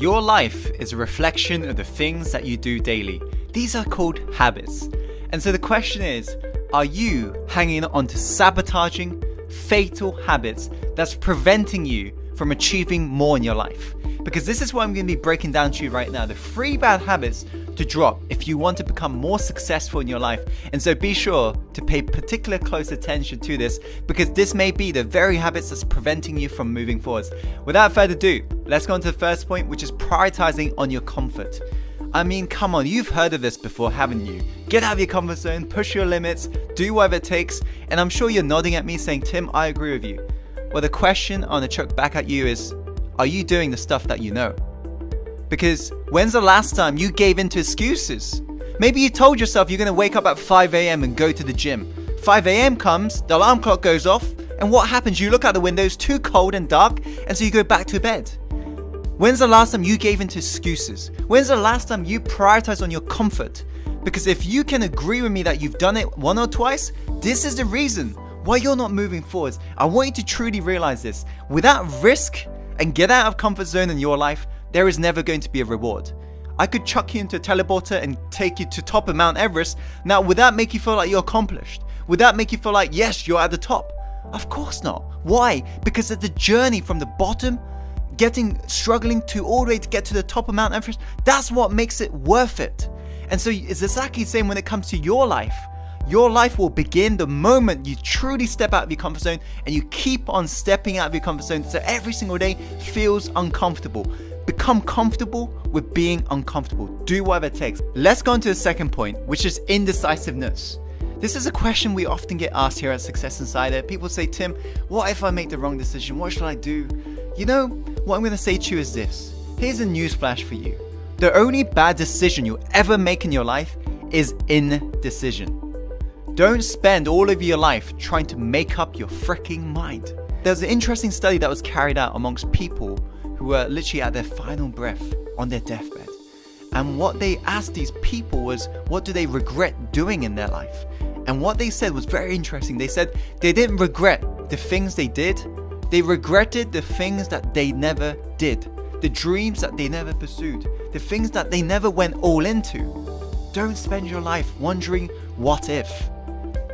Your life is a reflection of the things that you do daily. These are called habits. And so the question is, are you hanging on to sabotaging, fatal habits that's preventing you from achieving more in your life? Because this is what I'm going to be breaking down to you right now. The 3 bad habits to drop if you want to become more successful in your life. And so be sure to pay particular close attention to this, because this may be the very habits that's preventing you from moving forwards. Without further ado, let's go on to the first point, which is prioritizing on your comfort. I mean, come on, you've heard of this before, haven't you? Get out of your comfort zone, push your limits, do whatever it takes. And I'm sure you're nodding at me saying, Tim, I agree with you. Well, the question I want to chuck back at you is, are you doing the stuff that you know? Because when's the last time you gave in to excuses? Maybe you told yourself you're going to wake up at 5 a.m. and go to the gym. 5 a.m. comes, the alarm clock goes off, and what happens? You look out the window, it's too cold and dark, and so you go back to bed. When's the last time you gave in to excuses? When's the last time you prioritized on your comfort? Because if you can agree with me that you've done it 1 or twice, this is the reason why you're not moving forwards. I want you to truly realize this. Without risk and get out of comfort zone in your life, there is never going to be a reward. I could chuck you into a teleporter and take you to top of Mount Everest. Now, would that make you feel like you're accomplished? Would that make you feel like, yes, you're at the top? Of course not. Why? Because of the journey from the bottom, struggling to all the way to get to the top of Mount Everest, that's what makes it worth it. And so it's exactly the same when it comes to your life. Your life will begin the moment you truly step out of your comfort zone, and you keep on stepping out of your comfort zone, so every single day feels uncomfortable. Become comfortable with being uncomfortable. Do whatever it takes. Let's go on to the second point, which is indecisiveness. This is a question we often get asked here at Success Insider. People say, Tim, what if I make the wrong decision? What should I do? You know, what I'm going to say to you is this. Here's a newsflash for you. The only bad decision you'll ever make in your life is indecision. Don't spend all of your life trying to make up your freaking mind. There's an interesting study that was carried out amongst people who were literally at their final breath on their deathbed. And what they asked these people was, what do they regret doing in their life? And what they said was very interesting. They said they didn't regret the things they did. They regretted the things that they never did. The dreams that they never pursued. The things that they never went all into. Don't spend your life wondering, what if?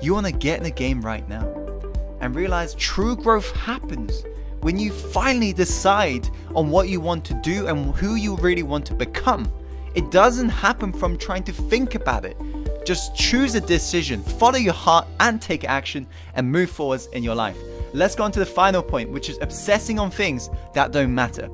You want to get in the game right now and realize true growth happens when you finally decide on what you want to do and who you really want to become. It doesn't happen from trying to think about it. Just choose a decision, follow your heart, and take action and move forwards in your life. Let's go on to the final point, which is obsessing on things that don't matter.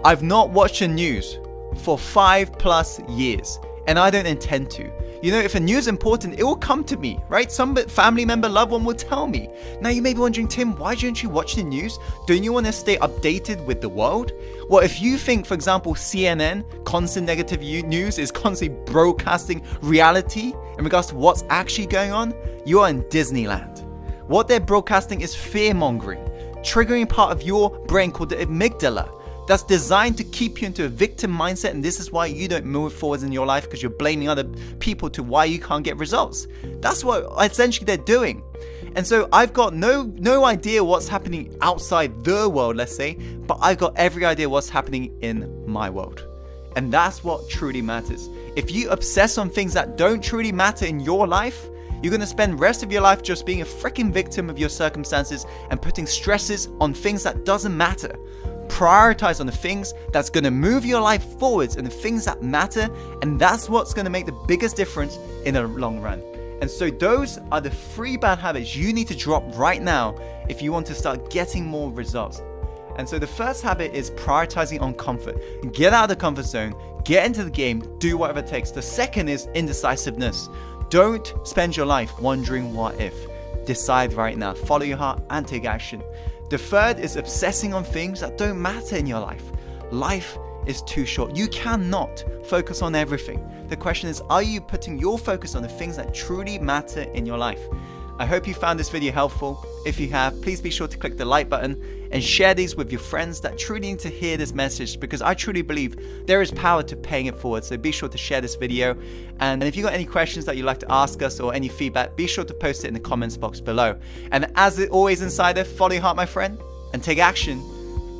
I've not watched the news for 5+ years, and I don't intend to. You know, if a news is important, it will come to me, right? Some family member, loved one will tell me. Now you may be wondering, Tim, why don't you watch the news? Don't you want to stay updated with the world? Well, if you think, for example, CNN, constant negative news, is constantly broadcasting reality in regards to what's actually going on, you are in Disneyland. What they're broadcasting is fear-mongering, triggering part of your brain called the amygdala. That's designed to keep you into a victim mindset, and this is why you don't move forwards in your life, because you're blaming other people to why you can't get results. That's what essentially they're doing. And so I've got no idea what's happening outside the world, let's say, but I've got every idea what's happening in my world. And that's what truly matters. If you obsess on things that don't truly matter in your life, you're going to spend the rest of your life just being a freaking victim of your circumstances and putting stresses on things that doesn't matter. Prioritize on the things that's going to move your life forwards and the things that matter, and that's what's going to make the biggest difference in the long run. And so those are the 3 bad habits you need to drop right now if you want to start getting more results. And so the first habit is prioritizing on comfort. Get out of the comfort zone, get into the game, do whatever it takes. The second is indecisiveness. Don't spend your life wondering what if. Decide right now, follow your heart, and take action. The third is obsessing on things that don't matter in your life. Life is too short. You cannot focus on everything. The question is, are you putting your focus on the things that truly matter in your life? I hope you found this video helpful. If you have, please be sure to click the like button and share these with your friends that truly need to hear this message, because I truly believe there is power to paying it forward. So be sure to share this video. And if you've got any questions that you'd like to ask us or any feedback, be sure to post it in the comments box below. And as always, Insider, follow your heart, my friend, and take action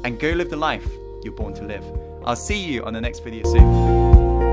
and go live the life you're born to live. I'll see you on the next video soon.